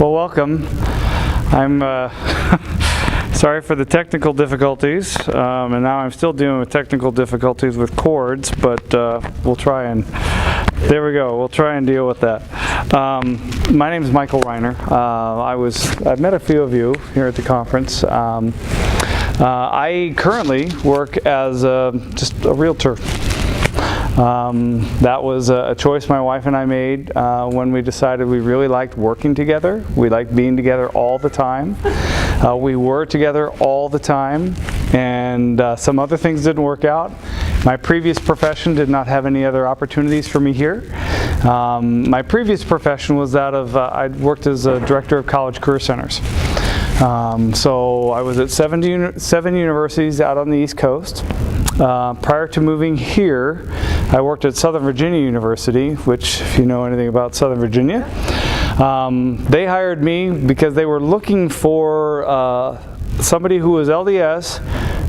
Well, welcome. I'm sorry for the technical difficulties, and now I'm still dealing with technical difficulties with cords, but we'll try and, there we go, we'll try and deal with that. My name is Michael Rheiner. I've met a few of you here at the conference. I currently work as just a realtor. That was a choice my wife and I made when we decided we really liked working together. We liked being together all the time. We were together all the time, and some other things didn't work out. My previous profession did not have any other opportunities for me here. My previous profession was that of, I worked as a director of college career centers. So I was at seven universities out on the East Coast. Prior to moving here, I worked at Southern Virginia University, which, if you know anything about Southern Virginia, they hired me because they were looking for somebody who was LDS,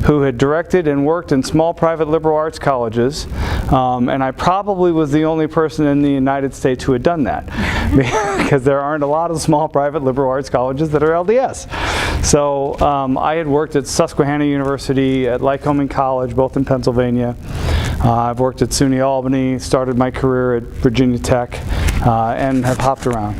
who had directed and worked in small private liberal arts colleges, and I probably was the only person in the United States who had done that, because there aren't a lot of small private liberal arts colleges that are LDS. So I had worked at Susquehanna University, at Lycoming College, both in Pennsylvania. I've worked at SUNY Albany, started my career at Virginia Tech, and have hopped around.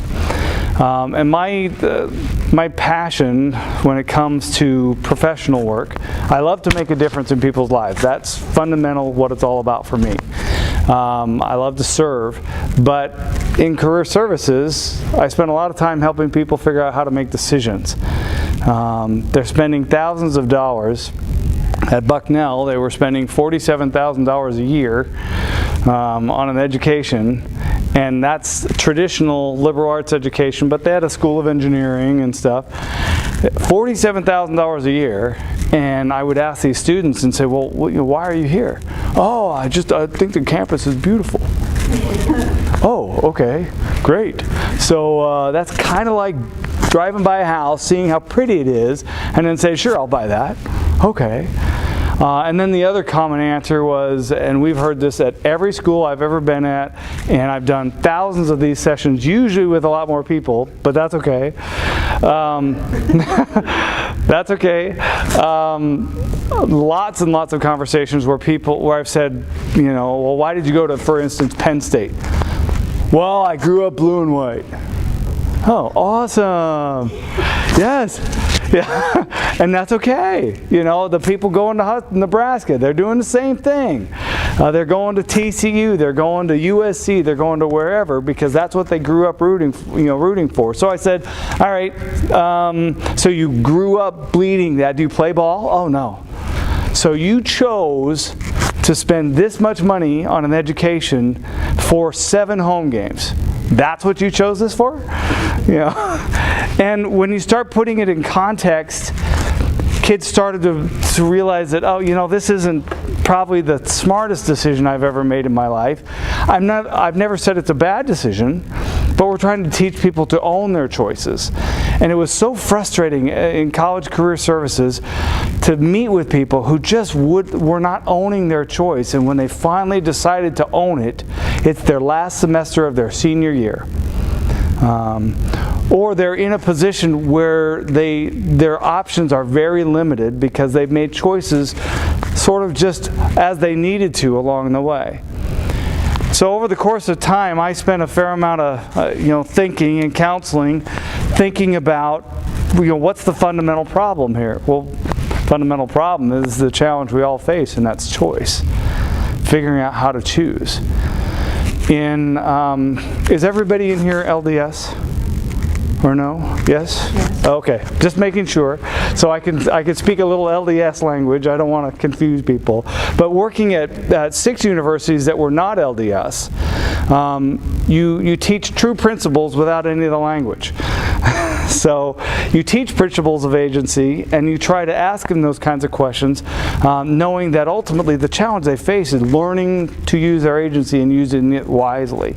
And my passion when it comes to professional work, I love to make a difference in people's lives. That's fundamental what it's all about for me. I love to serve, but in career services, I spend a lot of time helping people figure out how to make decisions. They're spending thousands of dollars. At Bucknell, they were spending $47,000 a year on an education, and that's traditional liberal arts education, but they had a school of engineering and stuff. $47,000 a year, and I would ask these students and say, well, why are you here? Oh, I think the campus is beautiful. Oh, okay, great. So that's kind of like driving by a house, seeing how pretty it is, and then say, sure, I'll buy that. Okay. And then the other common answer was, and we've heard this at every school I've ever been at, and I've done thousands of these sessions, usually with a lot more people, but that's okay. That's okay. Lots and lots of conversations where I've said, well, why did you go to, for instance, Penn State? Well, I grew up blue and white. Oh, awesome. Yes. Yeah, and that's okay. The people going to Nebraska, they're doing the same thing. They're going to TCU, they're going to USC, they're going to wherever, because that's what they grew up rooting for. So I said, all right, so you grew up bleeding that. Do you play ball? Oh, no. So you chose to spend this much money on an education for 7 home games. That's what you chose this for? And when you start putting it in context, kids started to realize that, oh, this isn't probably the smartest decision I've ever made in my life. I've never said it's a bad decision, but we're trying to teach people to own their choices. And it was so frustrating in college career services to meet with people who just were not owning their choice, and when they finally decided to own it, it's their last semester of their senior year. Or they're in a position where their options are very limited because they've made choices sort of just as they needed to along the way. So over the course of time, I spent a fair amount of thinking and counseling, thinking about what's the fundamental problem here. Well, fundamental problem is the challenge we all face, and that's choice, figuring out how to choose. Is everybody in here LDS? Or no? Yes? Yes. Okay, just making sure. So I can speak a little LDS language. I don't want to confuse people. But working at 6 universities that were not LDS, you teach true principles without any of the language. So you teach principles of agency, and you try to ask them those kinds of questions, knowing that ultimately the challenge they face is learning to use their agency and using it wisely.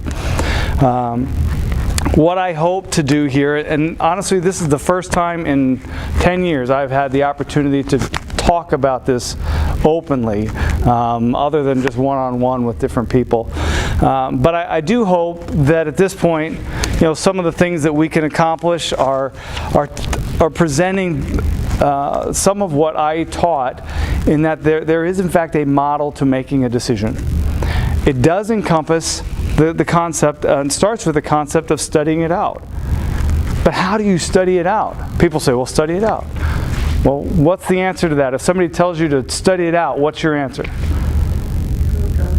What I hope to do here, and honestly this is the first time in 10 years I've had the opportunity to talk about this openly, other than just one-on-one with different people. But I do hope that at this point some of the things that we can accomplish are presenting some of what I taught, in that there is in fact a model to making a decision. It does encompass the concept, and starts with the concept of studying it out. But how do you study it out? People say, well, study it out. Well, what's the answer to that? If somebody tells you to study it out, what's your answer? Go to God.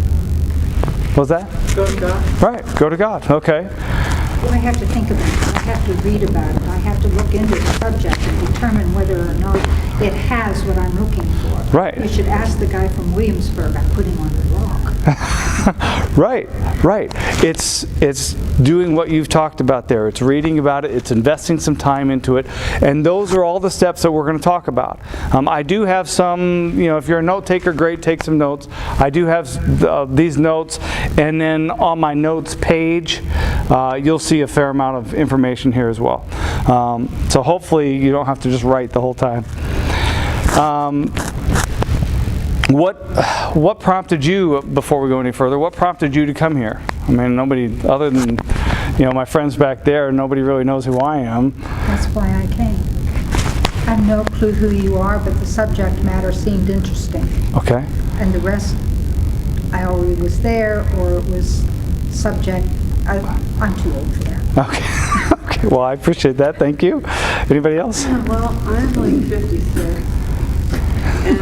What's that? Go to God. Right, go to God. Okay. Well, I have to think about it. I have to read about it. I have to look into the subject and determine whether or not it has what I'm looking for. Right. You should ask the guy from Williamsburg. I put him on the rock. Right. It's doing what you've talked about there. It's reading about it. It's investing some time into it. And those are all the steps that we're going to talk about. I do have some, if you're a note taker, great, take some notes. I do have these notes. And then on my notes page, you'll see a fair amount of information here as well. So hopefully you don't have to just write the whole time. What prompted you, before we go any further, what prompted you to come here? I mean, nobody other than, my friends back there, nobody really knows who I am. That's why I came. I have no clue who you are, but the subject matter seemed interesting. Okay. And the rest, I already was there, or it was subject. I'm too old for that. Okay. Okay. Well, I appreciate that. Thank you. Anybody else? Yeah, well, I'm like 56, and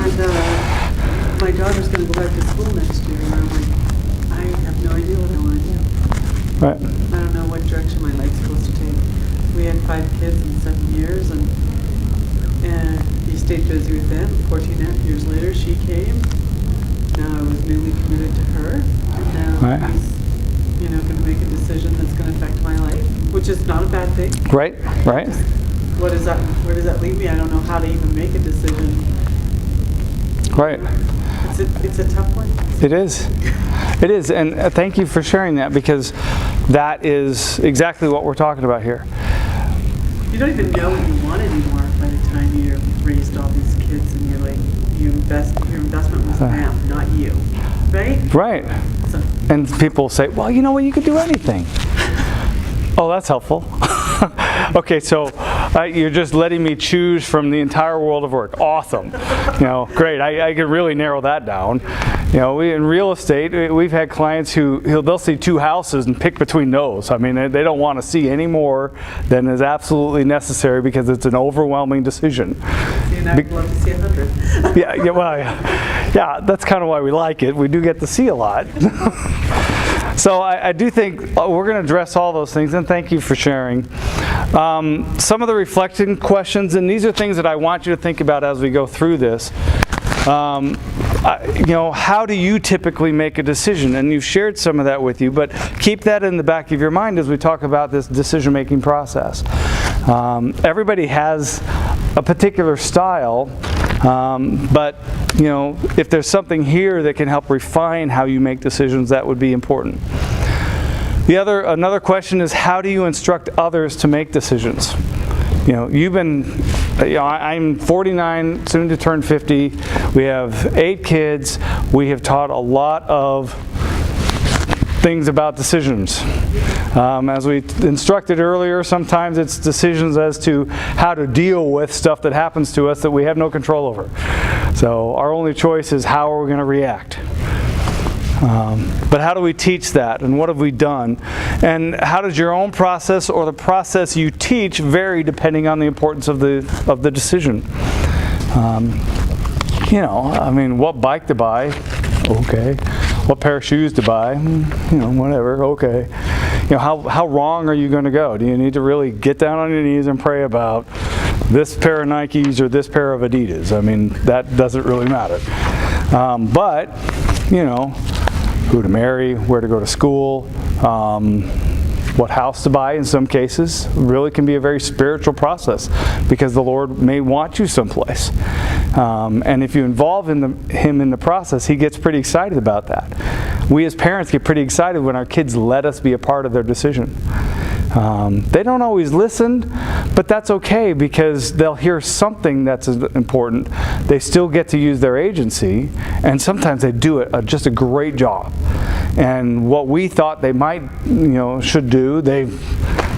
my daughter's going to go back to school next year, and I'm like, I have no idea what I want to do. Right. I don't know what direction my life's supposed to take. We had 5 kids in 7 years, and he stayed busy with them. 14.5 years later, she came. Now I was newly committed to her, and now he's, going to make a decision that's going to affect my life, which is not a bad thing. Right. Where does that leave me? I don't know how to even make a decision. Right. It's a tough one. It is. It is, and thank you for sharing that, because that is exactly what we're talking about here. You don't even know what you want anymore by the time you've raised all these kids, and you're like, your investment was them, not you, right? Right. So. And people say, well, you know what, you could do anything. Oh, that's helpful. Okay, so you're just letting me choose from the entire world of work. Awesome. Great. I can really narrow that down. We in real estate, we've had clients they'll see 2 houses and pick between those. I mean, they don't want to see any more than is absolutely necessary, because it's an overwhelming decision. And I'd love to see 100. Yeah, that's kind of why we like it. We do get to see a lot. So I do think we're going to address all those things, and thank you for sharing. Some of the reflection questions, and these are things that I want you to think about as we go through this. How do you typically make a decision? And you've shared some of that with you, but keep that in the back of your mind as we talk about this decision-making process. Everybody has a particular style, but if there's something here that can help refine how you make decisions, that would be important. Another question is, how do you instruct others to make decisions? I'm 49, soon to turn 50. We have 8 kids. We have taught a lot of things about decisions. As we instructed earlier, sometimes it's decisions as to how to deal with stuff that happens to us that we have no control over. So our only choice is how are we going to react. But how do we teach that, and what have we done? And how does your own process or the process you teach vary depending on the importance of the decision? What bike to buy? Okay. What pair of shoes to buy? Whatever. Okay. How wrong are you going to go? Do you need to really get down on your knees and pray about this pair of Nikes or this pair of Adidas? I mean, that doesn't really matter. But who to marry, where to go to school, what house to buy in some cases really can be a very spiritual process, because the Lord may want you someplace. And if you involve Him in the process, He gets pretty excited about that. We as parents get pretty excited when our kids let us be a part of their decision. They don't always listen, but that's okay, because they'll hear something that's important. They still get to use their agency, and sometimes they do just a great job. And what we thought they might, should do, they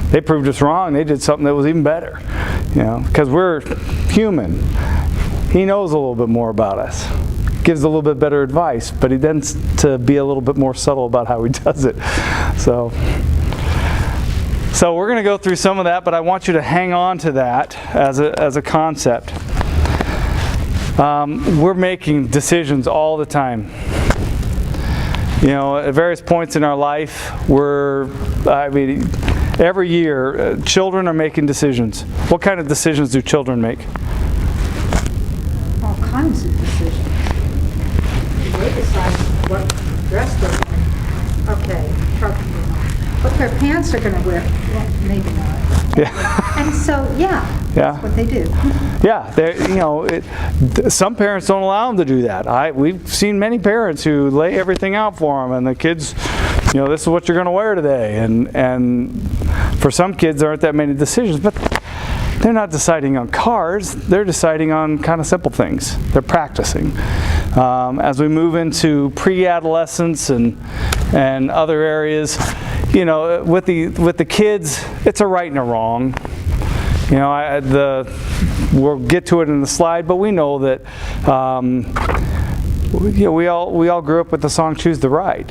They proved us wrong. They did something that was even better, you know, because we're human. He knows a little bit more about us, gives a little bit better advice, but he tends to be a little bit more subtle about how he does it. So we're going to go through some of that, but I want you to hang on to that as a concept. We're making decisions all the time. You know, at various points in our life, every year, children are making decisions. What kind of decisions do children make? All kinds of decisions. They decide what dress they're wearing. Okay, probably not. What their pants are going to wear. Well, maybe not. Yeah. And so, that's what they do. Yeah, some parents don't allow them to do that. We've seen many parents who lay everything out for them, and the kids, this is what you're going to wear today. And for some kids, there aren't that many decisions, but they're not deciding on cars. They're deciding on kind of simple things. They're practicing. As we move into pre-adolescence and other areas, with the kids, it's a right and a wrong. We'll get to it in the slide, but we know that we all grew up with the song "Choose the Right."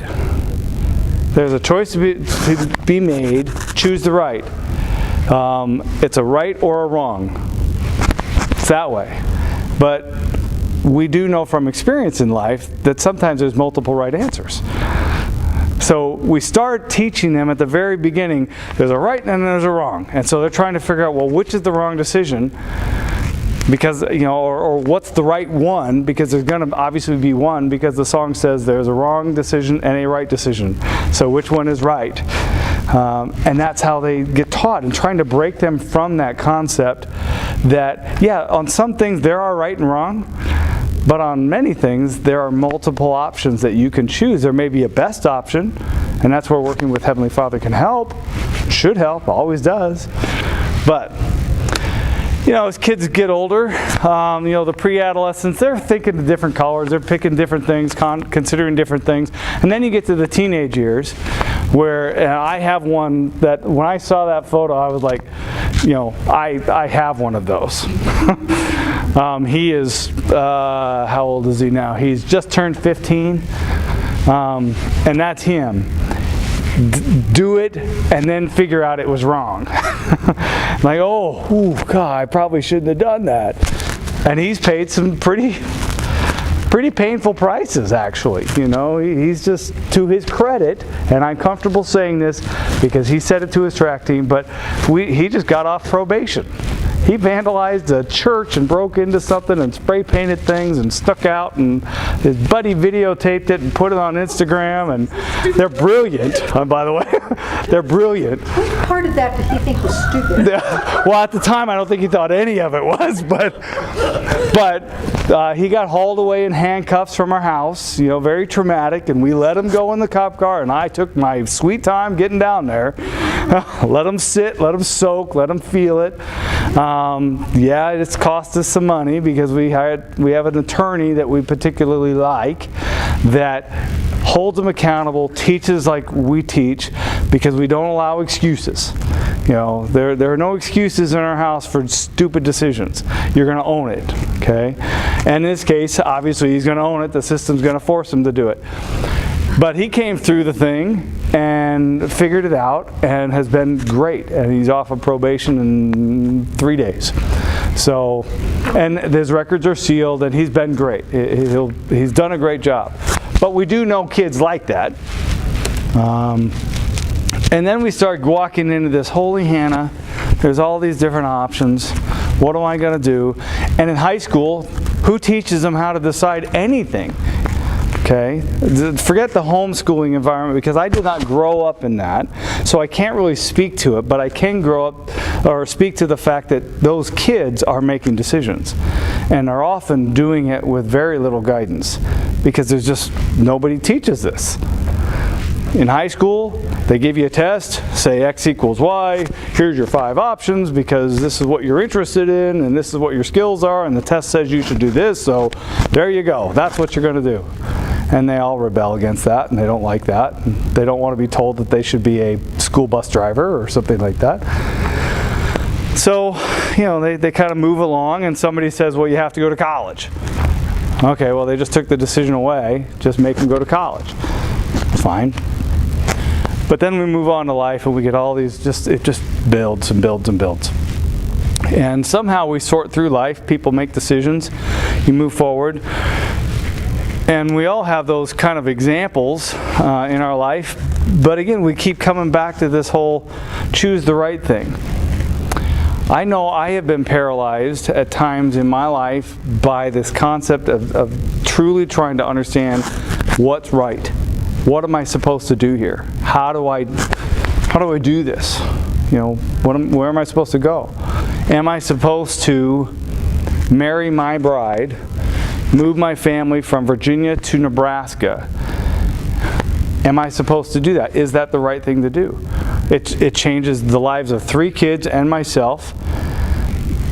There's a choice to be made. Choose the right. It's a right or a wrong. It's that way. But we do know from experience in life that sometimes there's multiple right answers. So we start teaching them at the very beginning, there's a right and there's a wrong. And so they're trying to figure out, well, which is the wrong decision? Because, or what's the right one? Because there's going to obviously be one, because the song says there's a wrong decision and a right decision. So which one is right? And that's how they get taught, and trying to break them from that concept that, on some things there are right and wrong, but on many things there are multiple options that you can choose. There may be a best option, and that's where working with Heavenly Father can help, should help, always does. But as kids get older, the pre-adolescents, they're thinking of different colors, they're picking different things, considering different things. And then you get to the teenage years, where I have one that, when I saw that photo, I was like, I have one of those. He is, how old is he now? He's just turned 15, and that's him. Do it and then figure out it was wrong. Like, God, I probably shouldn't have done that. And he's paid some pretty painful prices, actually. He's just, to his credit, and I'm comfortable saying this because he said it to his track team, but he just got off probation. He vandalized a church and broke into something and spray painted things and stuck out, and his buddy videotaped it and put it on Instagram, and they're brilliant. By the way, they're brilliant. What part of that did he think was stupid? Well, at the time, I don't think he thought any of it was, but he got hauled away in handcuffs from our house, very traumatic, and we let him go in the cop car, and I took my sweet time getting down there. Let him sit, let him soak, let him feel it. It's cost us some money, because we have an attorney that we particularly like that holds them accountable, teaches like we teach, because we don't allow excuses. There are no excuses in our house for stupid decisions. You're going to own it, okay? And in this case, obviously he's going to own it. The system's going to force him to do it. But he came through the thing and figured it out and has been great. And he's off of probation in 3 days. So, and his records are sealed, and he's been great. He's done a great job. But we do know kids like that. And then we start walking into this, holy Hannah, there's all these different options. What am I going to do? And in high school, who teaches them how to decide anything? Okay, forget the homeschooling environment, because I did not grow up in that, so I can't really speak to it, but I can grow up or speak to the fact that those kids are making decisions, and are often doing it with very little guidance, because there's just nobody teaches this. In high school, they give you a test, say X equals Y, here's your 5 options, because this is what you're interested in, and this is what your skills are, and the test says you should do this, so there you go, that's what you're going to do. And they all rebel against that, and they don't like that. They don't want to be told that they should be a school bus driver or something like that. So, they kind of move along, and somebody says, well, you have to go to college. Okay, well, they just took the decision away, just make them go to college. Fine. But then we move on to life, and we get all these, it just builds and builds and builds. And somehow we sort through life. People make decisions. You move forward. And we all have those kind of examples in our life. But again, we keep coming back to this whole choose the right thing. I know I have been paralyzed at times in my life by this concept of truly trying to understand what's right. What am I supposed to do here? How do I do this? Where am I supposed to go? Am I supposed to marry my bride, move my family from Virginia to Nebraska? Am I supposed to do that? Is that the right thing to do? It changes the lives of 3 kids and myself,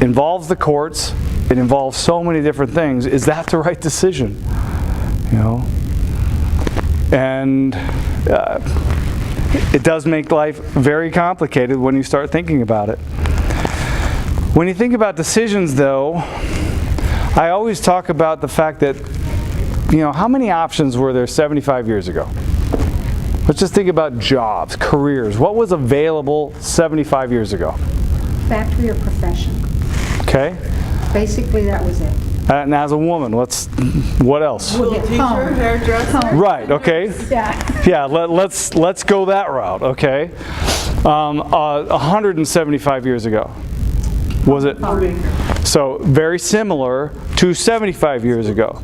involves the courts, it involves so many different things. Is that the right decision? And it does make life very complicated when you start thinking about it. When you think about decisions, though, I always talk about the fact that, how many options were there 75 years ago? Let's just think about jobs, careers. What was available 75 years ago? Factory or profession. Okay. Basically, that was it. And as a woman, what else? School teacher, hairdresser. Right, okay. Yeah, let's go that route, okay. 175 years ago, was it? So very similar to 75 years ago.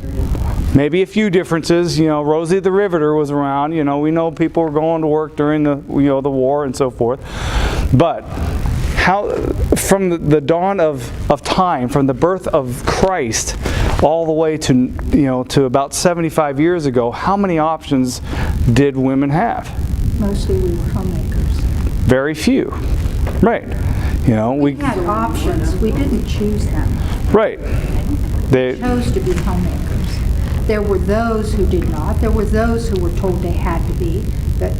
Maybe a few differences. Rosie the Riveter was around. We know people were going to work during the the war and so forth. But from the dawn of time, from the birth of Christ, all the way to to about 75 years ago, how many options did women have? Mostly we were homemakers. Very few, right? We had options. We didn't choose them. Right. They chose to be homemakers. There were those who did not. There were those who were told they had to be. But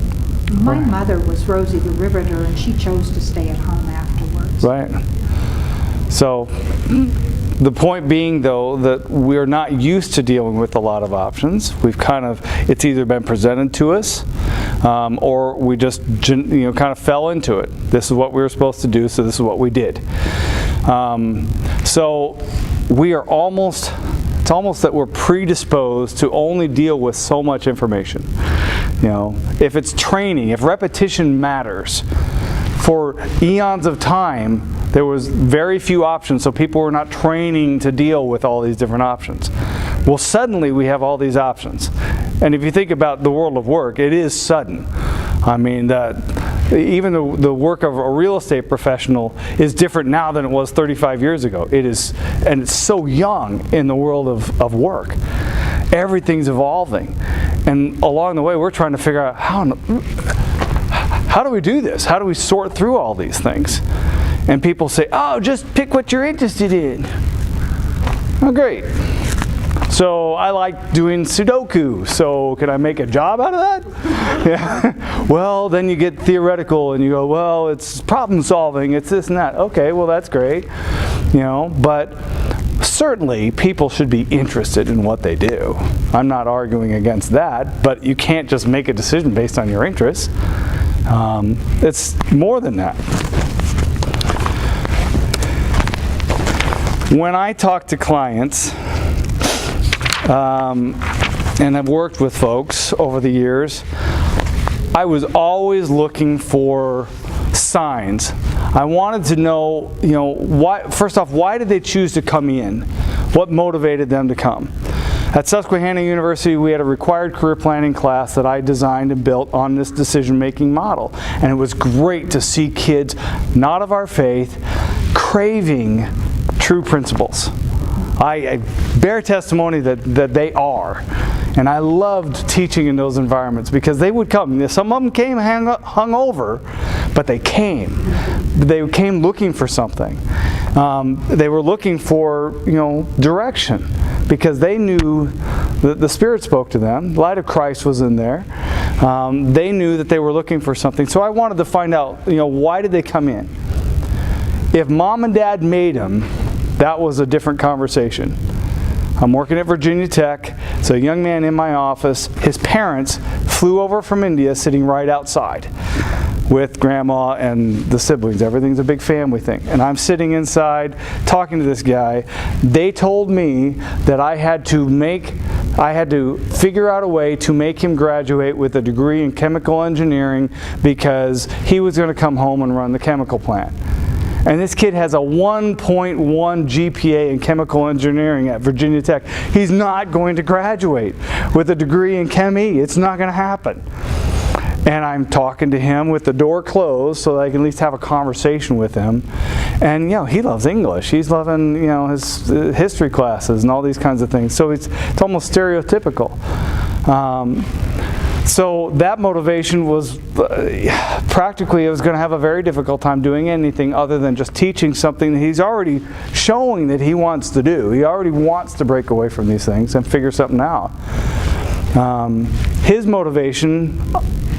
my mother was Rosie the Riveter, and she chose to stay at home afterwards. Right. So the point being, though, that we're not used to dealing with a lot of options. It's either been presented to us, or we just kind of fell into it. This is what we were supposed to do, so this is what we did. So we are it's almost that we're predisposed to only deal with so much information. If it's training, if repetition matters, for eons of time, there was very few options, so people were not training to deal with all these different options. Well, suddenly we have all these options. And if you think about the world of work, it is sudden. I mean, even the work of a real estate professional is different now than it was 35 years ago. It is, and it's so young in the world of work. Everything's evolving. And along the way, we're trying to figure out how do we do this? How do we sort through all these things? And people say, oh, just pick what you're interested in. Oh, great. So I like doing Sudoku, so can I make a job out of that? Yeah. Well, then you get theoretical and you go, well, it's problem solving, it's this and that. Okay, well, that's great. But certainly people should be interested in what they do. I'm not arguing against that, but you can't just make a decision based on your interests. It's more than that. When I talk to clients, and I've worked with folks over the years, I was always looking for signs. I wanted to know, first off, why did they choose to come in? What motivated them to come? At Susquehanna University, we had a required career planning class that I designed and built on this decision-making model. And it was great to see kids, not of our faith, craving true principles. I bear testimony that they are. And I loved teaching in those environments because they would come. Some of them came hung over, but they came. They came looking for something. They were looking for, direction, because they knew The Spirit spoke to them. The light of Christ was in there. They knew that they were looking for something. So I wanted to find out, why did they come in? If mom and dad made them, that was a different conversation. I'm working at Virginia Tech. So a young man in my office, his parents flew over from India, sitting right outside with grandma and the siblings. Everything's a big family thing. And I'm sitting inside talking to this guy. They told me that I had to figure out a way to make him graduate with a degree in chemical engineering because he was going to come home and run the chemical plant. And this kid has a 1.1 GPA in chemical engineering at Virginia Tech. He's not going to graduate with a degree in Chem E. It's not going to happen. And I'm talking to him with the door closed so that I can at least have a conversation with him. And he loves English. He's loving his history classes and all these kinds of things. So it's almost stereotypical. So that motivation was practically, I was going to have a very difficult time doing anything other than just teaching something that he's already showing that he wants to do. He already wants to break away from these things and figure something out. His motivation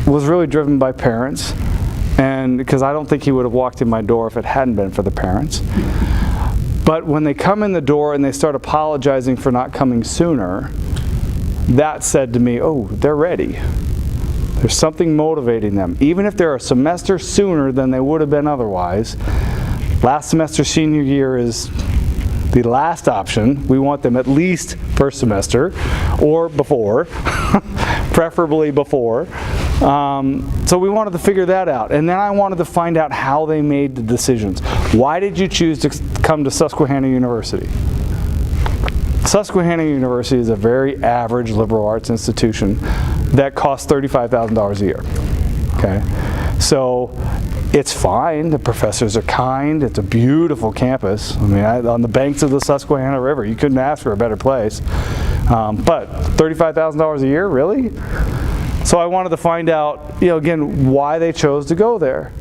was really driven by parents, and because I don't think he would have walked in my door if it hadn't been for the parents. But when they come in the door and they start apologizing for not coming sooner, that said to me, oh, they're ready. There's something motivating them. Even if they're a semester sooner than they would have been otherwise, last semester senior year is the last option. We want them at least first semester or before, preferably before. So we wanted to figure that out. And then I wanted to find out how they made the decisions. Why did you choose to come to Susquehanna University? Susquehanna University is a very average liberal arts institution that costs $35,000 a year. Okay, so it's fine. The professors are kind. It's a beautiful campus. I mean, on the banks of the Susquehanna River, you couldn't ask for a better place. But $35,000 a year, really? So I wanted to find out, again, why they chose to go there,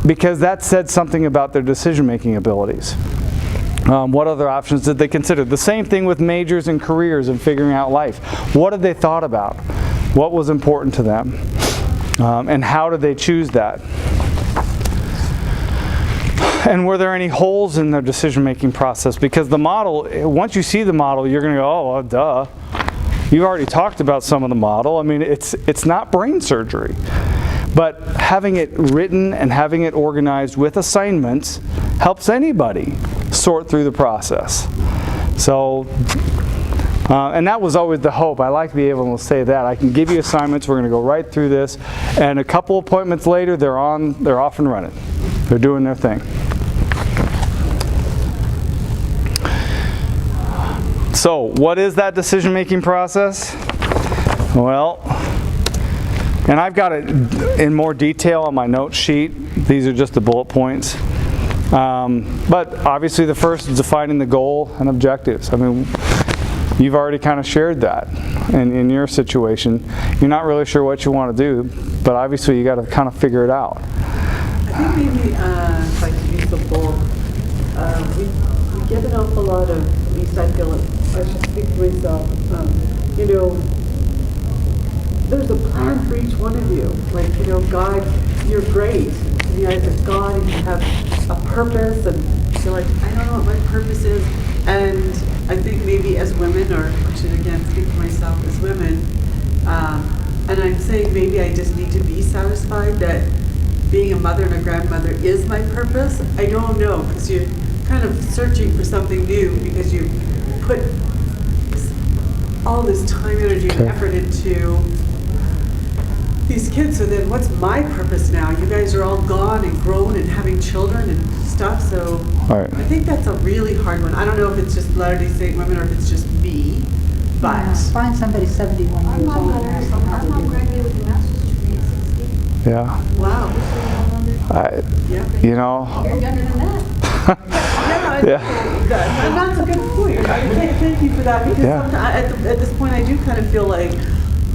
because that said something about their decision-making abilities. What other options did they consider? The same thing with majors and careers and figuring out life. What had they thought about? What was important to them? And how did they choose that? And were there any holes in their decision-making process? Because the model, once you see the model, you're going to go, oh, well, duh. You've already talked about some of the model. I mean, it's not brain surgery. But having it written and having it organized with assignments helps anybody sort through the process. So, and that was always the hope. I like to be able to say that. I can give you assignments, we're going to go right through this, and a couple appointments later, they're off and running. They're doing their thing. So, what is that decision-making process? Well, and I've got it in more detail on my note sheet. These are just the bullet points. But obviously the first is defining the goal and objectives. I mean, you've already kind of shared that in your situation. You're not really sure what you want to do, but obviously you got to kind of figure it out. I think maybe if I could use the goal, we get an awful lot of, at least I feel it, I should speak for myself, there's a plan for each one of you. Like, God, you're great in the eyes of God, and you have a purpose, and you're like, I don't know what my purpose is. And I think maybe as women, or I should again speak for myself as women, and I'm saying maybe I just need to be satisfied that being a mother and a grandmother is my purpose. I don't know, because you're kind of searching for something new because you put all this time, energy, and effort into these kids. So then what's my purpose now? You guys are all gone and grown and having children and stuff, so Right. I think that's a really hard one. I don't know if it's just Latter-day Saint women or if it's just me, but Yeah, find somebody 71 Our years mom old and ask them how our to mom do it. graduated with a master's degree at 60. Yeah. wow. Yeah. You're younger than that. And that's a good point. Thank you for that, because Yeah. sometimes, at this point I do kind of feel like,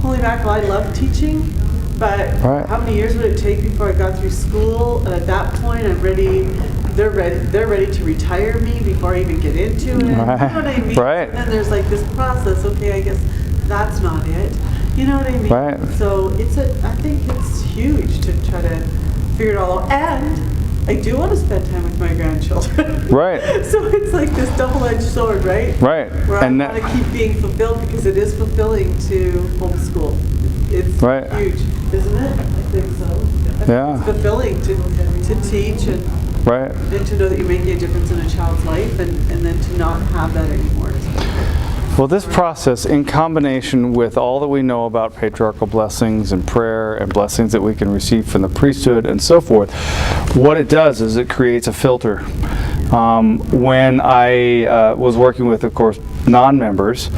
holy mackerel, I love teaching, but Right. how many years would it take before I got through school? And at that point I'm ready they're ready to retire me before I even get into it. Right. You know what I mean? Right. And then there's like this process. Okay, I guess that's not it. You know what I mean? Right. So I think it's huge to try to figure it all out. And I do want to spend time with my grandchildren. Right. So it's like this double-edged sword, right? Right. Where And I want to keep being fulfilled because it is fulfilling to homeschool. It's Right. huge, isn't it? I think so. I think Yeah. It's fulfilling to teach Right. and to know that you're making a difference in a child's life and then to not have that anymore. Well, this process, in combination with all that we know about patriarchal blessings and prayer and blessings that we can receive from the priesthood and so forth, what it does is it creates a filter. When I was working with, of course, non-members,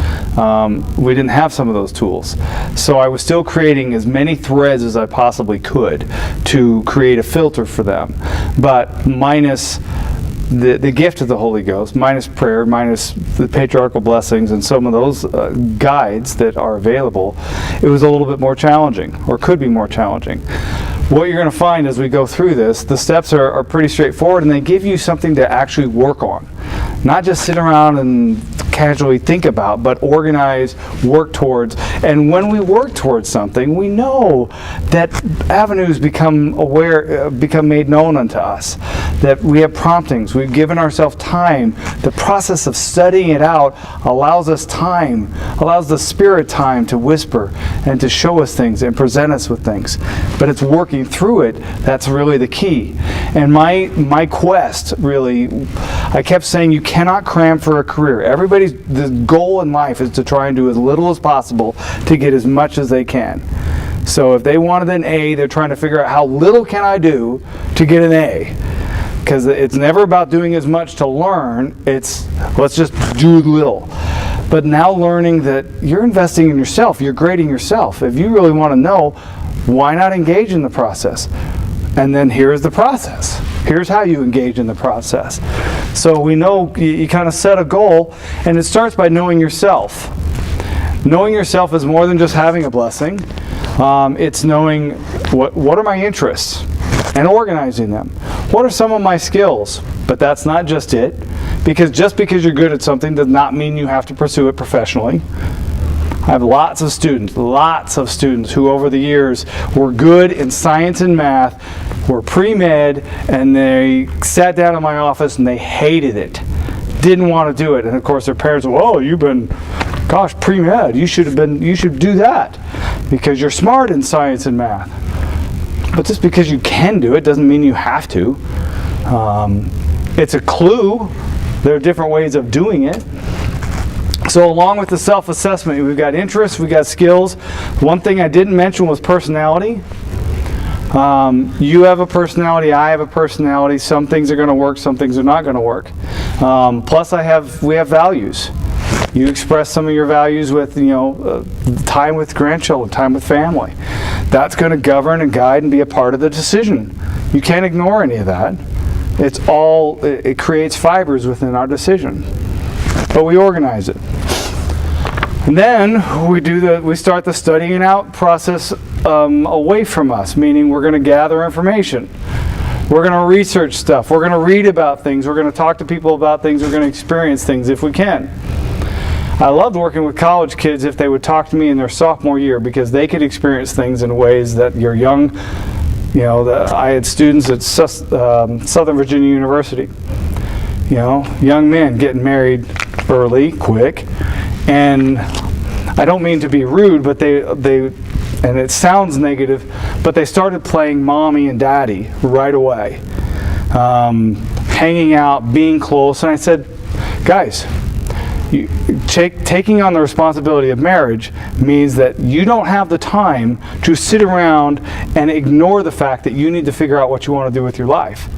we didn't have some of those tools. So I was still creating as many threads as I possibly could to create a filter for them, but minus the gift of the Holy Ghost, minus prayer, minus the patriarchal blessings and some of those guides that are available, it was a little bit more challenging, or could be more challenging. What you're going to find as we go through this, the steps are pretty straightforward, and they give you something to actually work on. Not just sit around and casually think about, but organize, work towards. And when we work towards something, we know that avenues become made known unto us, that we have promptings, we've given ourselves time. The process of studying it out allows us time, allows the Spirit time to whisper and to show us things and present us with things. But it's working through it that's really the key. And my quest, really, I kept saying you cannot cram for a career. The goal in life is to try and do as little as possible to get as much as they can. So if they wanted an A, they're trying to figure out how little can I do to get an A. Because it's never about doing as much to learn, it's let's just do little. But now learning that you're investing in yourself, you're grading yourself. If you really want to know, why not engage in the process? And then here's the process. Here's how you engage in the process. So we know you kind of set a goal, and it starts by knowing yourself. Knowing yourself is more than just having a blessing. It's knowing what are my interests and organizing them. What are some of my skills? But that's not just it, because just because you're good at something does not mean you have to pursue it professionally. I have lots of students who over the years were good in science and math, were pre-med, and they sat down in my office and they hated it. Didn't want to do it. And of course their parents were, "Oh, you've been, gosh, pre-med, you should do that because you're smart in science and math." But just because you can do it doesn't mean you have to. It's a clue. There are different ways of doing it. So along with the self-assessment, we've got interests, we've got skills. One thing I didn't mention was personality. You have a personality, I have a personality. Some things are going to work, some things are not going to work. Plus we have values. You express some of your values with, time with grandchildren, time with family. That's going to govern and guide and be a part of the decision. You can't ignore any of that. It creates fibers within our decision. But we organize it. And then we start the studying out process away from us, meaning we're going to gather information. We're going to research stuff. We're going to read about things. We're going to talk to people about things. We're going to experience things if we can. I loved working with college kids if they would talk to me in their sophomore year because they could experience things in ways that you're young. I had students at Southern Virginia University. Young men getting married early, quick, and I don't mean to be rude, but they and it sounds negative, but they started playing mommy and daddy right away, hanging out, being close, and I said, guys, taking on the responsibility of marriage means that you don't have the time to sit around and ignore the fact that you need to figure out what you want to do with your life.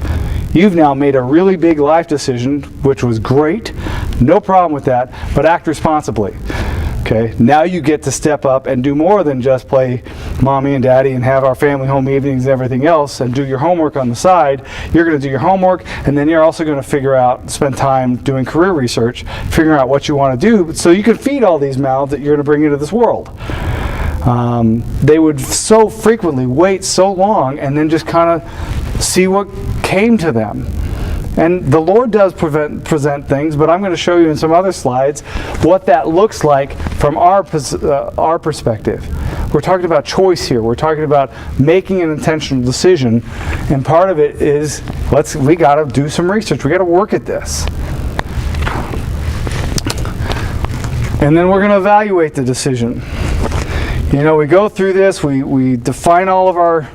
You've now made a really big life decision, which was great, no problem with that, but act responsibly. Okay, now you get to step up and do more than just play mommy and daddy and have our family home evenings and everything else and do your homework on the side. You're going to do your homework, and then you're also going to spend time doing career research, figuring out what you want to do so you can feed all these mouths that you're going to bring into this world. They would so frequently wait so long and then just kind of see what came to them. And the Lord does present things, but I'm going to show you in some other slides what that looks like from our perspective. We're talking about choice here. We're talking about making an intentional decision, and part of it is we got to do some research. We got to work at this. And then we're going to evaluate the decision. You know, we go through this, we define all of our,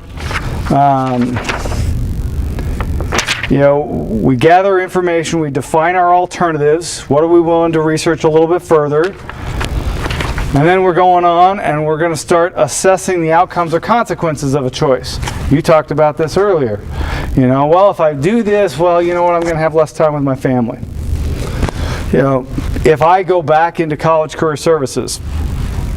we gather information, we define our alternatives. What are we willing to research a little bit further? And then we're going on and we're going to start assessing the outcomes or consequences of a choice. You talked about this earlier. You know, well, if I do this, well, you know what, I'm going to have less time with my family. You know, if I go back into college career services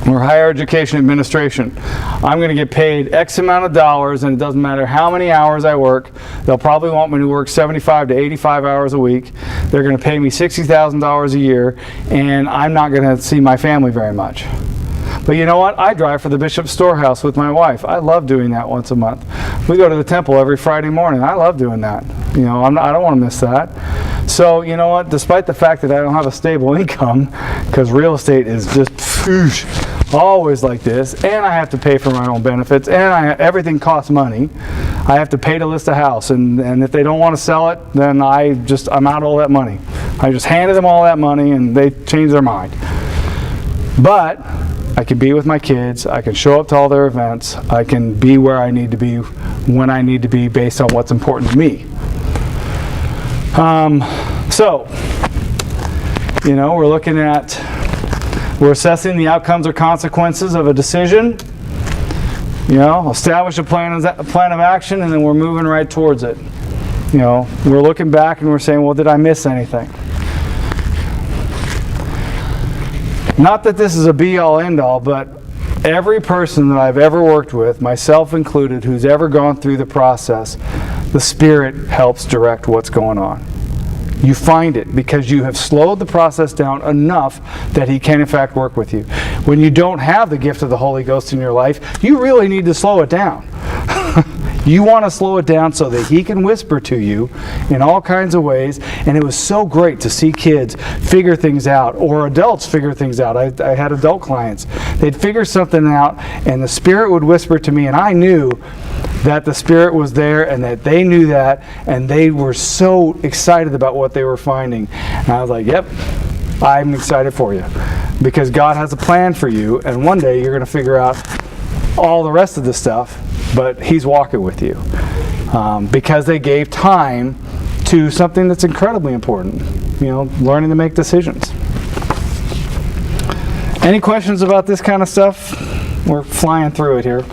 or higher education administration, I'm going to get paid X amount of dollars, and it doesn't matter how many hours I work. They'll probably want me to work 75 to 85 hours a week. They're going to pay me $60,000 a year, and I'm not going to see my family very much. But you know what? I drive for the Bishop's Storehouse with my wife. I love doing that once a month. We go to the temple every Friday morning. I love doing that. You know, I don't want to miss that. So, you know what? Despite the fact that I don't have a stable income, because real estate is just always like this, and I have to pay for my own benefits, and everything costs money. I have to pay to list a house, and if they don't want to sell it, then I'm out all that money. I just handed them all that money, and they change their mind. But I can be with my kids. I can show up to all their events. I can be where I need to be when I need to be based on what's important to me. So, you know, we're assessing the outcomes or consequences of a decision. You know, establish a plan of action, and then we're moving right towards it. You know, we're looking back and we're saying, well, did I miss anything? Not that this is a be-all, end-all, but every person that I've ever worked with, myself included, who's ever gone through the process, the Spirit helps direct what's going on. You find it because you have slowed the process down enough that He can in fact work with you. When you don't have the gift of the Holy Ghost in your life, you really need to slow it down. You want to slow it down so that He can whisper to you in all kinds of ways. And it was so great to see kids figure things out, or adults figure things out. I had adult clients. They'd figure something out, and the Spirit would whisper to me, and I knew that the Spirit was there and that they knew that, and they were so excited about what they were finding. And I was like, yep, I'm excited for you, because God has a plan for you, and one day you're going to figure out all the rest of the stuff, but He's walking with you, because they gave time to something that's incredibly important, you know, learning to make decisions. Any questions about this kind of stuff? We're flying through it here.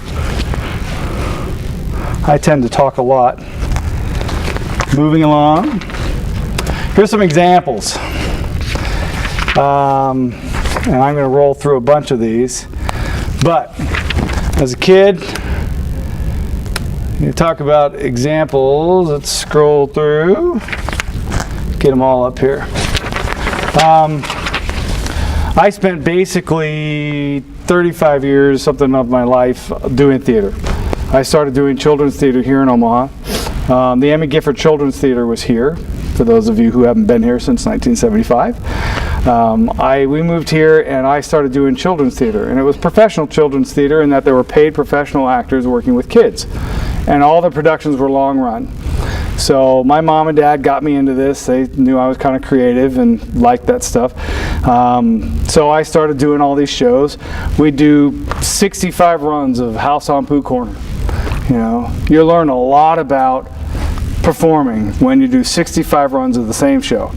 I tend to talk a lot. Moving along. Here's some examples. And I'm going to roll through a bunch of these. But as a kid, you talk about examples. Let's scroll through. Get them all up here. I spent basically 35 years, something of my life, doing theater. I started doing children's theater here in Omaha. The Emmy Gifford Children's Theater was here, for those of you who haven't been here since 1975. We moved here and I started doing children's theater, and it was professional children's theater in that there were paid professional actors working with kids, and all the productions were long run. So my mom and dad got me into this. They knew I was kind of creative and liked that stuff. So I started doing all these shows. We do 65 runs of House on Pooh Corner. You know, you learn a lot about performing when you do 65 runs of the same show.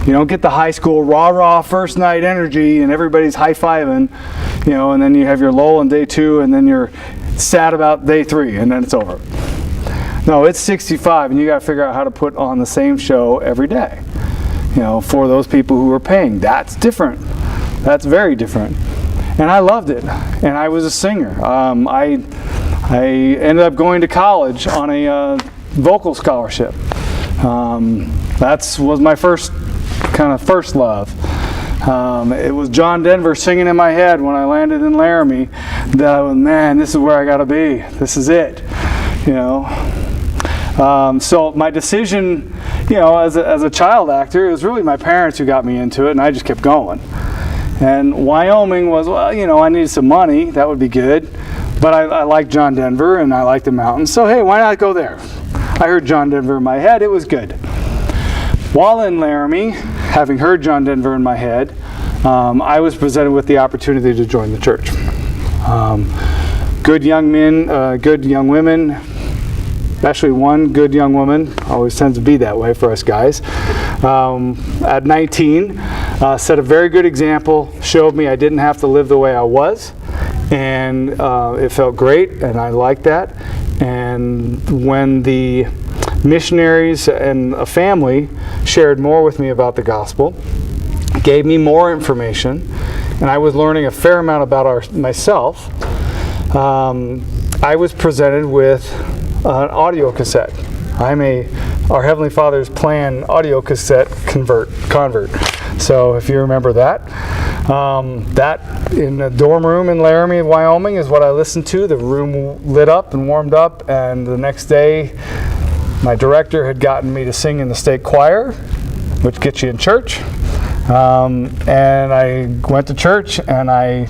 You don't get the high school rah-rah first night energy and everybody's high-fiving, you know, and then you have your lull on day 2 and then you're sad about day 3 and then it's over. No, it's 65 and you got to figure out how to put on the same show every day. You know, for those people who are paying. That's different. That's very different. And I loved it. And I was a singer. I ended up going to college on a vocal scholarship. That was my first love. It was John Denver singing in my head when I landed in Laramie that I was, man, this is where I got to be. This is it. You know. So my decision, as a child actor, it was really my parents who got me into it, and I just kept going. And Wyoming was, I needed some money. That would be good. But I liked John Denver, and I liked the mountains. So, hey, why not go there? I heard John Denver in my head. It was good. While in Laramie, having heard John Denver in my head, I was presented with the opportunity to join the church. Good young men, good young women, especially one good young woman, always tends to be that way for us guys. At 19, set a very good example, showed me I didn't have to live the way I was, and it felt great, and I liked that. And when the missionaries and a family shared more with me about the gospel, gave me more information, and I was learning a fair amount about myself, I was presented with an audio cassette. I'm Our Heavenly Father's Plan audio cassette convert. So if you remember that, that in the dorm room in Laramie, Wyoming, is what I listened to. The room lit up and warmed up, and the next day, my director had gotten me to sing in the state choir, which gets you in church. And I went to church, and I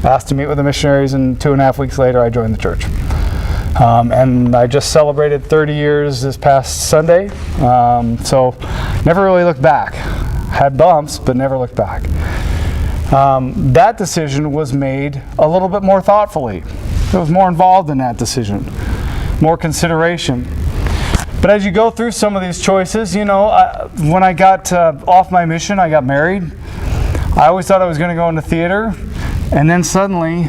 asked to meet with the missionaries, and 2.5 weeks later, I joined the church. And I just celebrated 30 years this past Sunday, so never really looked back. Had bumps, but never looked back. That decision was made a little bit more thoughtfully. There was more involved in that decision, more consideration. But as you go through some of these choices, when I got off my mission, I got married. I always thought I was going to go into theater, and then suddenly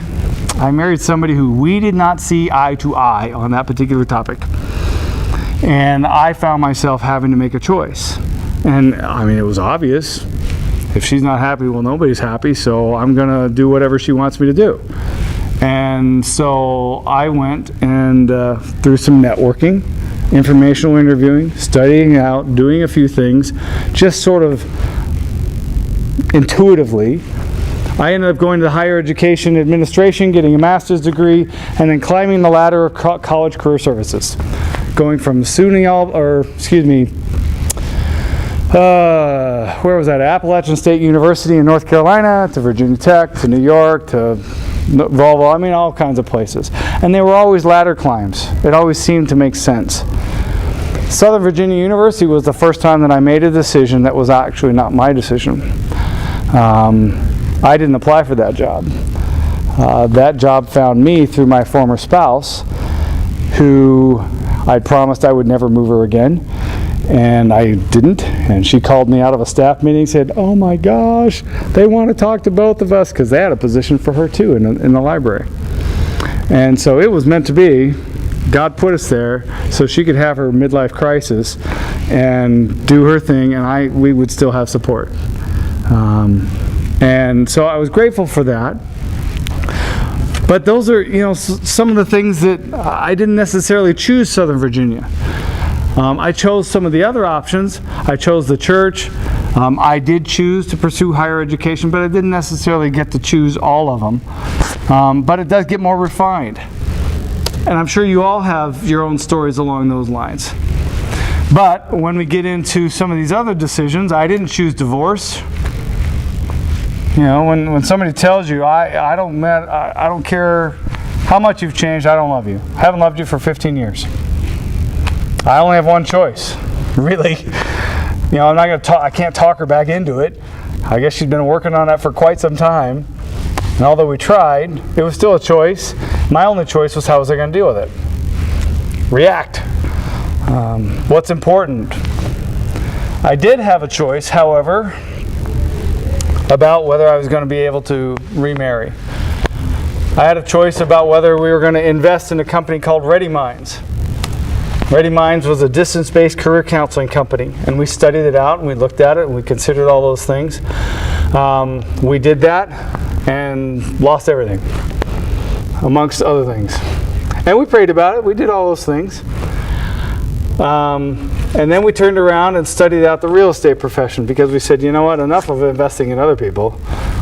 I married somebody who we did not see eye to eye on that particular topic. And I found myself having to make a choice. And it was obvious. If she's not happy, well, nobody's happy, so I'm going to do whatever she wants me to do. And so I went and through some networking, informational interviewing, studying out, doing a few things, just sort of intuitively, I ended up going to higher education administration, getting a master's degree, and then climbing the ladder of college career services. Going from where was that? Appalachian State University in North Carolina, to Virginia Tech, to New York, to Volvo, all kinds of places. And they were always ladder climbs. It always seemed to make sense. Southern Virginia University was the first time that I made a decision that was actually not my decision. I didn't apply for that job. That job found me through my former spouse, who I'd promised I would never move her again, and I didn't. And she called me out of a staff meeting and said, "Oh my gosh, they want to talk to both of us," because they had a position for her too in the library. And so it was meant to be. God put us there so she could have her midlife crisis and do her thing, and we would still have support. And so I was grateful for that. But those are, some of the things that I didn't necessarily choose Southern Virginia. I chose some of the other options. I chose the church. I did choose to pursue higher education, but I didn't necessarily get to choose all of them. But it does get more refined. And I'm sure you all have your own stories along those lines. But when we get into some of these other decisions, I didn't choose divorce. When somebody tells you, I don't care how much you've changed, I don't love you. I haven't loved you for 15 years. I only have one choice, really. I'm not going to talk. I can't talk her back into it. I guess she's been working on that for quite some time. And although we tried, it was still a choice. My only choice was, how was I going to deal with it? React. What's important? I did have a choice, however, about whether I was going to be able to remarry. I had a choice about whether we were going to invest in a company called Ready Minds. Ready Minds was a distance-based career counseling company, and we studied it out, and we looked at it, and we considered all those things. We did that and lost everything, amongst other things. And we prayed about it. We did all those things. And then we turned around and studied out the real estate profession, because we said, you know what, enough of investing in other people.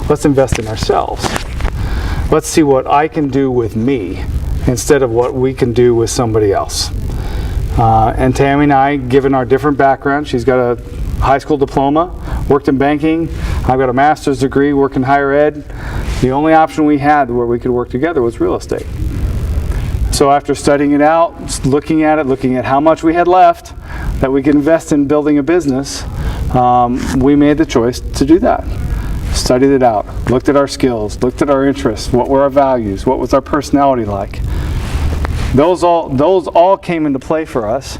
Let's invest in ourselves. Let's see what I can do with me instead of what we can do with somebody else. And Tammy and I, given our different backgrounds, she's got a high school diploma, worked in banking. I've got a master's degree, work in higher ed. The only option we had where we could work together was real estate. So after studying it out, looking at how much we had left that we could invest in building a business, we made the choice to do that. Studied it out, looked at our skills, looked at our interests, what were our values, what was our personality like. Those all came into play for us.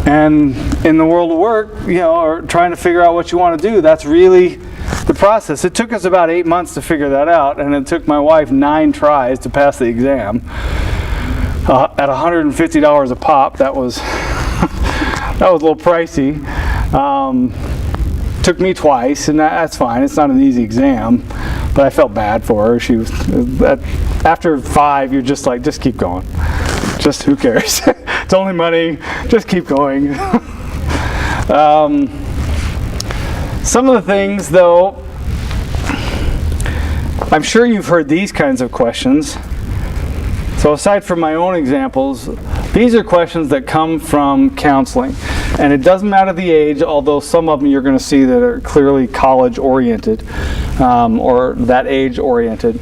And in the world of work, or trying to figure out what you want to do, that's really the process. It took us about 8 months to figure that out, and it took my wife 9 tries to pass the exam. At $150 a pop, that was that was a little pricey. Took me twice, and that's fine. It's not an easy exam, but I felt bad for her. She was after 5, you're just like, just keep going. Just who cares? It's only money. Just keep going. Some of the things, though, I'm sure you've heard these kinds of questions. So aside from my own examples, these are questions that come from counseling. And it doesn't matter the age, although some of them you're going to see that are clearly college-oriented or that age-oriented.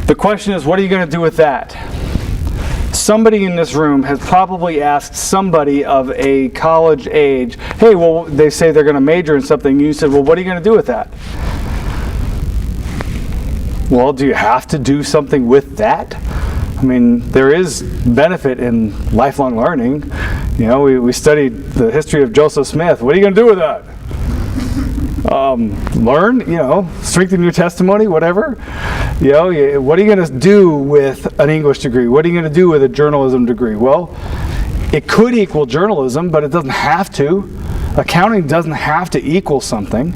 The question is, what are you going to do with that? Somebody in this room has probably asked somebody of a college age, hey, well, they say they're going to major in something. You said, well, what are you going to do with that? Well, do you have to do something with that? I mean, there is benefit in lifelong learning. We studied the history of Joseph Smith. What are you going to do with that? Learn, strengthen your testimony, whatever. What are you going to do with an English degree? What are you going to do with a journalism degree? Well, it could equal journalism, but it doesn't have to. Accounting doesn't have to equal something.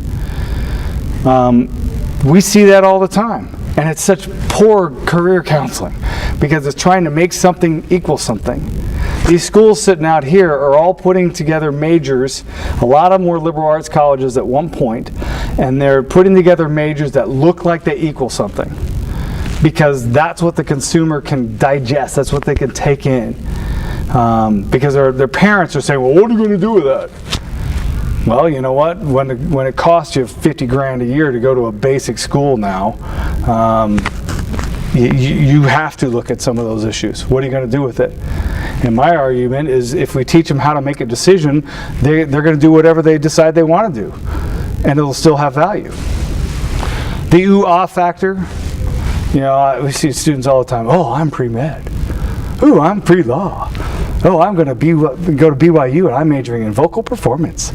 We see that all the time. And it's such poor career counseling because it's trying to make something equal something. These schools sitting out here are all putting together majors. A lot of them were liberal arts colleges at one point, and they're putting together majors that look like they equal something because that's what the consumer can digest. That's what they can take in. Because their parents are saying, well, what are you going to do with that? Well, you know what? When it costs you $50,000 a year to go to a basic school now, you have to look at some of those issues. What are you going to do with it? And my argument is, if we teach them how to make a decision, they're going to do whatever they decide they want to do, and it'll still have value. The ooh-ah factor. We see students all the time. Oh, I'm pre-med. Ooh, I'm pre-law. Oh, I'm going to go to BYU, and I'm majoring in vocal performance.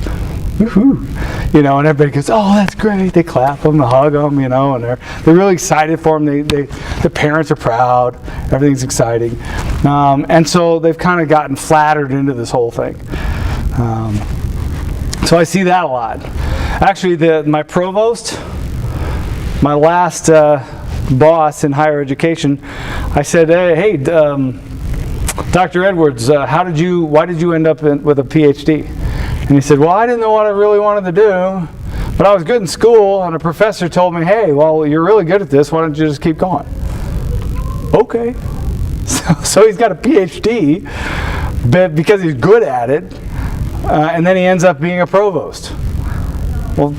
Woohoo! And everybody goes, oh, that's great. They clap them, they hug them, and they're really excited for them. The parents are proud. Everything's exciting, and so they've kind of gotten flattered into this whole thing. So I see that a lot. Actually, my provost, my last boss in higher education, I said, hey, Dr. Edwards, why did you end up with a PhD? And he said, well, I didn't know what I really wanted to do, but I was good in school, and a professor told me, hey, well, you're really good at this, why don't you just keep going? Okay. So he's got a PhD because he's good at it, and then he ends up being a provost. Well,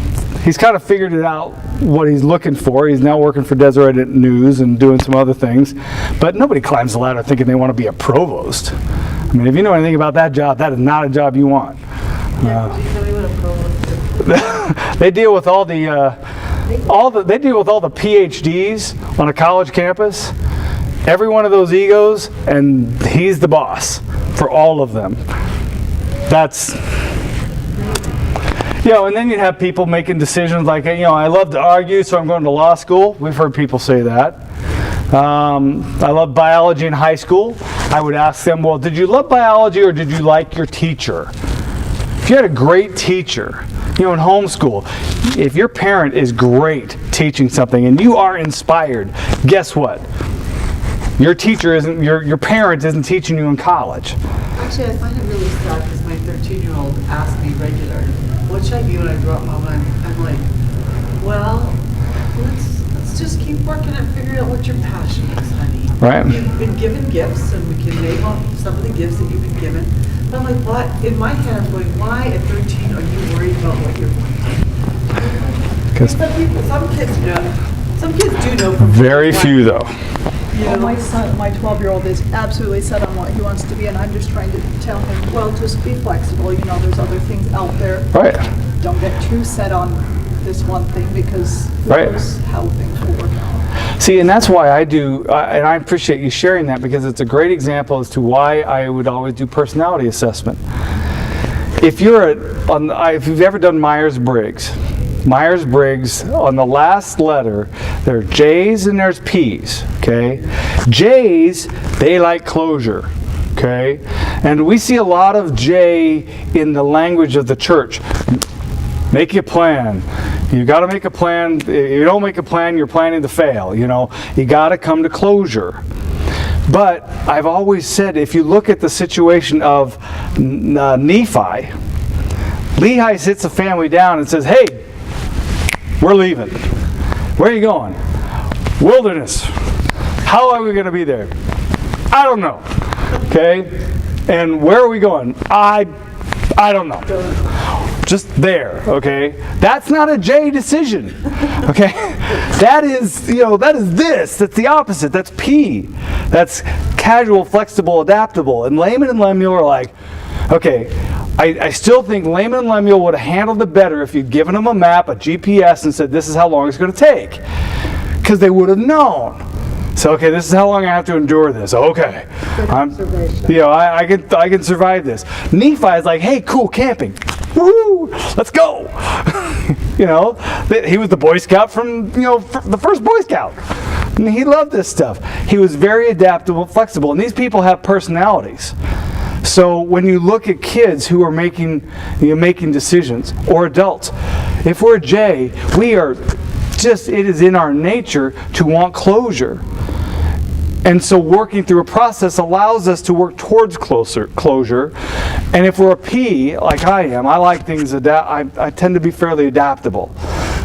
he's kind of figured it out, what he's looking for. He's now working for Deseret News and doing some other things, but nobody climbs the ladder thinking they want to be a provost. I mean, if you know anything about that job, that is not a job you want. They deal with all the PhDs on a college campus. Every one of those egos, and he's the boss for all of them. That's, and then you have people making decisions like, I love to argue, so I'm going to law school. We've heard people say that. I love biology in high school. I would ask them, well, did you love biology or did you like your teacher? If you had a great teacher, in homeschool, if your parent is great teaching something and you are inspired, guess what? Your teacher isn't, your parent isn't teaching you in college. Actually, I find it really sad because my 13-year-old asks me regularly, what should I be when I grow up, Mom? And I'm like, well, let's just keep keep working at figuring out what your passion is, honey. Right. You've been given gifts, and we can name off some of the gifts that you've been given. But I'm like, what? In my head, I'm going, why at 13 are you worried about what you're going to do? 'Cause- Some kids know. Some kids do know. From Very few though. You Well, know? my son, my 12-year-old is absolutely set on what he wants to be, and I'm just trying to tell him, well, just be flexible, you know, there's other things out there. Right. Don't get too set on this one thing, because who Right. knows how things will work out. See, and that's why I do, and I appreciate you sharing that, because it's a great example as to why I would always do personality assessment. If you've ever done Myers-Briggs, on the last letter, there are J's and there's P's, okay? J's, they like closure, okay? And we see a lot of J in the language of the church. Make your plan. You got to make a plan. If you don't make a plan, you're planning to fail, you know? You got to come to closure. But I've always said, if you look at the situation of Nephi, Lehi sits the family down and says, hey, we're leaving. Where are you going? Wilderness. How are we going to be there? I don't know. Okay? And where are we going? I don't know. Just there, okay? That's not a J decision. Okay? That is this. That's the opposite. That's P. That's casual, flexible, adaptable. And Laman and Lemuel are like, okay, I still think Laman and Lemuel would have handled it better if you'd given them a map, a GPS, and said, this is how long it's going to take. Because they would have known. So, okay, this is how long I have to endure this. Okay. I can survive this. Nephi is like, hey, cool, camping. Woo! Let's go. He was the Boy Scout from the first Boy Scout. And he loved this stuff. He was very adaptable, flexible, and these people have personalities. So when you look at kids who are making decisions, or adults, if we're J, it is in our nature to want closure. And so working through a process allows us to work towards closure. And if we're a P, like I am, I like things, I tend to be fairly adaptable.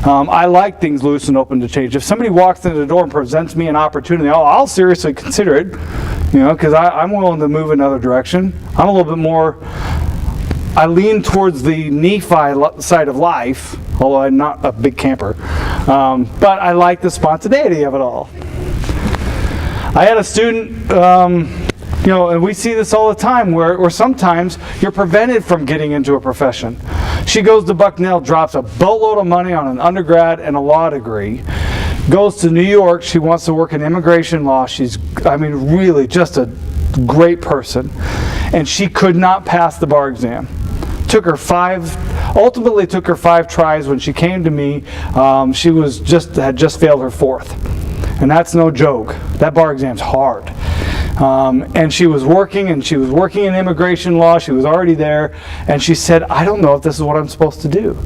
I like things loose and open to change. If somebody walks into the door and presents me an opportunity, I'll seriously consider it, because I'm willing to move another direction. I'm a little bit more, I lean towards the Nephi side of life, although I'm not a big camper. But I like the spontaneity of it all. I had a student, and we see this all the time, where sometimes you're prevented from getting into a profession. She goes to Bucknell, drops a boatload of money on an undergrad and a law degree, goes to New York, she wants to work in immigration law. She's, really just a great person. And she could not pass the bar exam. Ultimately took her 5 tries. When she came to me, she had just failed her 4th. And that's no joke. That bar exam's hard. And she was working in immigration law. She was already there. And she said, I don't know if this is what I'm supposed to do.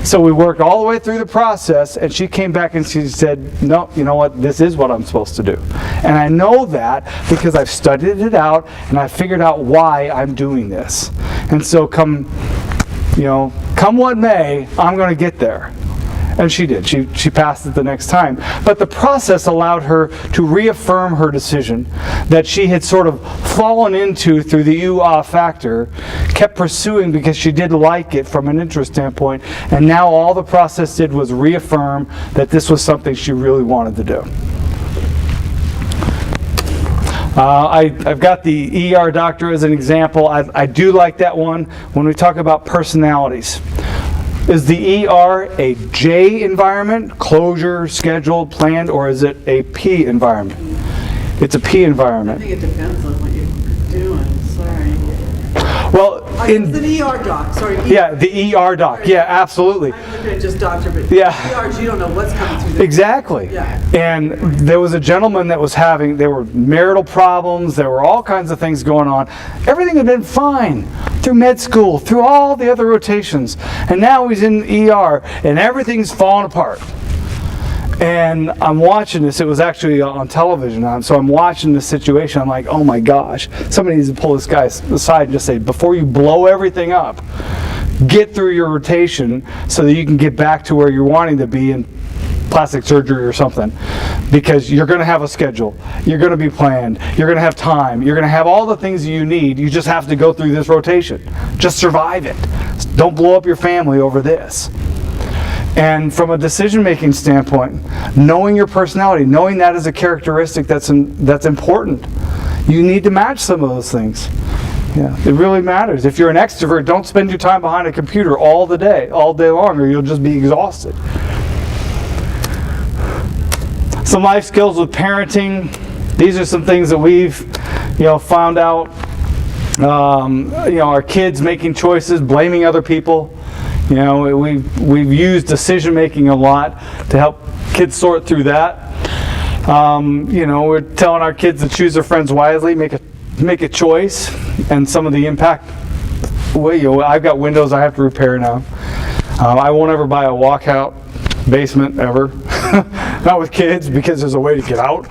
So we worked all the way through the process, and she came back and she said, no, you know what, this is what I'm supposed to do. And I know that because I've studied it out and I figured out why I'm doing this. And so come what may, I'm going to get there. And she did. She passed it the next time. But the process allowed her to reaffirm her decision that she had sort of fallen into through the ooh-ah factor, kept pursuing because she did like it from an interest standpoint, and now all the process did was reaffirm that this was something she really wanted to do. I've got the ER doctor as an example. I do like that one when we talk about personalities. Is the ER a J environment, closure, scheduled, planned, or is it a P environment? It's a P environment. I think it depends on what you're doing. Sorry. Well, It's the ER doc. Sorry. yeah, the ER doc. Yeah, absolutely. I'm looking at just doctor, but Yeah. ERs, you don't know what's coming through. Exactly. Yeah. And there was a gentleman that there were marital problems, there were all kinds of things going on. Everything had been fine through med school, through all the other rotations. And now he's in ER and everything's falling apart. And I'm watching this, it was actually on television, so I'm watching this situation, I'm like, oh my gosh, somebody needs to pull this guy aside and just say, before you blow everything up, get through your rotation so that you can get back to where you're wanting to be and plastic surgery or something, because you're going to have a schedule, you're going to be planned, you're going to have time, you're going to have all the things you need. You just have to go through this rotation. Just survive it. Don't blow up your family over this. And from a decision-making standpoint, knowing your personality, knowing that is a characteristic that's important. You need to match some of those things. Yeah, it really matters. If you're an extrovert, don't spend your time behind a computer all day long, or you'll just be exhausted. Some life skills with parenting. These are some things that we've, found out. Our kids making choices, blaming other people. We've used decision making a lot to help kids sort through that. We're telling our kids to choose their friends wisely, make a choice, and some of the impact. I've got windows I have to repair now. I won't ever buy a walkout basement ever. Not with kids, because there's a way to get out.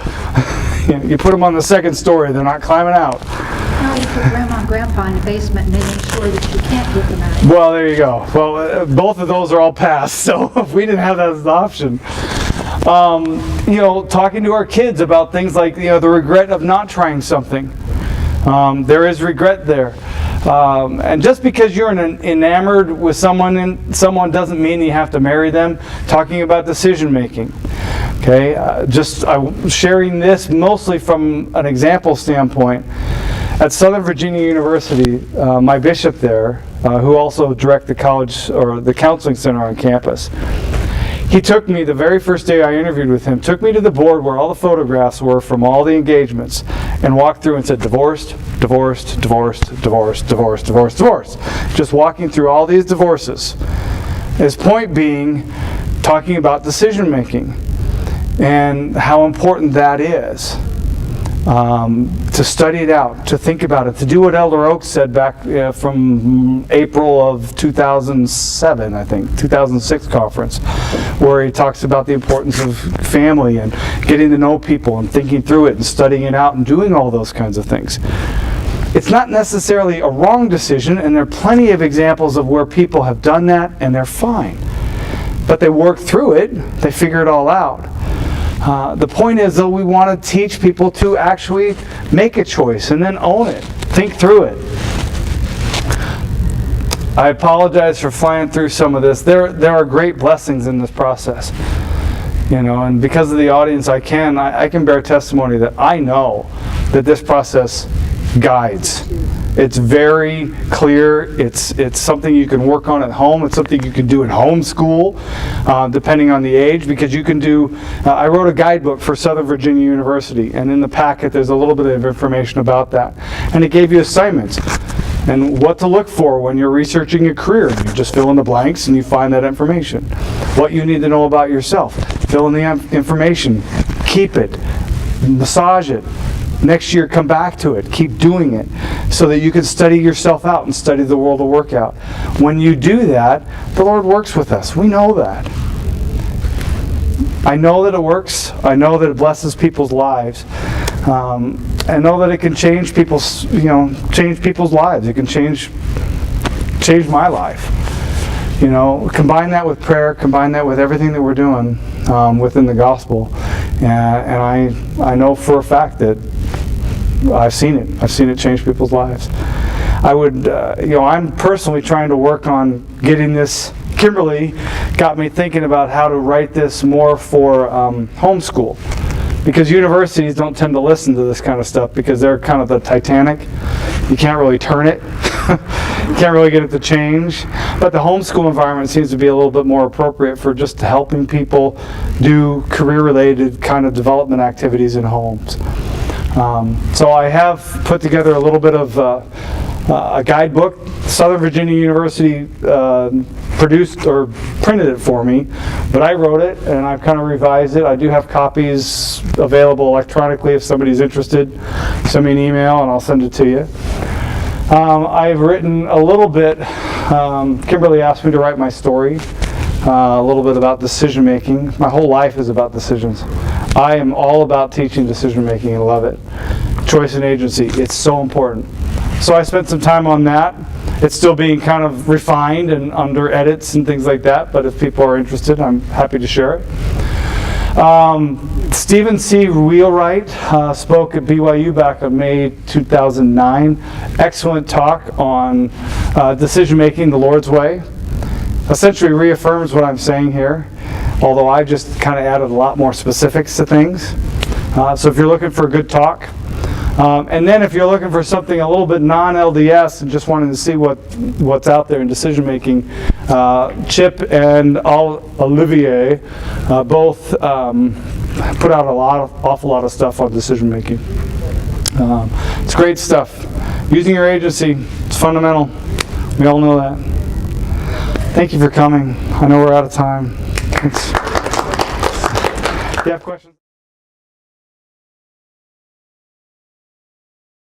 You put them on the second story, they're not climbing out. No, you put Grandma and Grandpa in the basement and then ensure that you can't get them out. Well, there you go. Well, both of those are all passed, so if we didn't have that as an option. Talking to our kids about things like, the regret of not trying something. There is regret there. And just because you're enamored with someone doesn't mean you have to marry them. Talking about decision making. Okay, I'm sharing this mostly from an example standpoint. At Southern Virginia University, my bishop there, who also directs the college or the counseling center on campus, he took me, the very first day I interviewed with him, took me to the board where all the photographs were from all the engagements, and walked through and said, divorced, divorced, divorced, divorced, divorced, divorced, divorced. Just walking through all these divorces. His point being, talking about decision making and how important that is. To study it out, to think about it, to do what Elder Oaks said back from April of 2007, I think, 2006 conference, where he talks about the importance of family and getting to know people and thinking through it and studying it out and doing all those kinds of things. It's not necessarily a wrong decision, and there are plenty of examples of where people have done that and they're fine. But they work through it, they figure it all out. The point is, though, we want to teach people to actually make a choice and then own it. Think through it. I apologize for flying through some of this. There are great blessings in this process. And because of the audience I can bear testimony that I know that this process guides. It's very clear. It's something you can work on at home. It's something you can do in homeschool, depending on the age, because you can do. I wrote a guidebook for Southern Virginia University, and in the packet there's a little bit of information about that, and it gave you assignments and what to look for when you're researching a career. You just fill in the blanks and you find that information. What you need to know about yourself. Fill in the information. Keep it. Massage it. Next year, come back to it. Keep doing it so that you can study yourself out and study the world of work out. When you do that, the Lord works with us. We know that. I know that it works. I know that it blesses people's lives. I know that it can change people's lives. It can change my life. Combine that with prayer. Combine that with everything that we're doing within the gospel, and I know for a fact that I've seen it. I've seen it change people's lives. I'm personally trying to work on getting this. Kimberly got me thinking about how to write this more for homeschool, because universities don't tend to listen to this kind of stuff because they're kind of the Titanic. You can't really turn it. You can't really get it to change. But the homeschool environment seems to be a little bit more appropriate for just helping people do career-related kind of development activities in homes. So I have put together a little bit of a guidebook. Southern Virginia University produced or printed it for me, but I wrote it and I've kind of revised it. I do have copies available electronically if somebody's interested. Send me an email and I'll send it to you. I've written a little bit. Kimberly asked me to write my story, a little bit about decision making. My whole life is about decisions. I am all about teaching decision making and love it. Choice and agency, it's so important. So I spent some time on that. It's still being kind of refined and under edits and things like that, but if people are interested, I'm happy to share it. Stephen C. Wheelwright spoke at BYU back in May 2009. Excellent talk on decision making the Lord's way. Essentially reaffirms what I'm saying here, although I just kind of added a lot more specifics to things. So if you're looking for a good talk, and then if you're looking for something a little bit non-LDS and just wanting to see what's out there in decision making, Chip and Olivier both put out awful lot of stuff on decision making. It's great stuff. Using your agency, it's fundamental. We all know that. Thank you for coming. I know we're out of time. Thanks. If you have questions?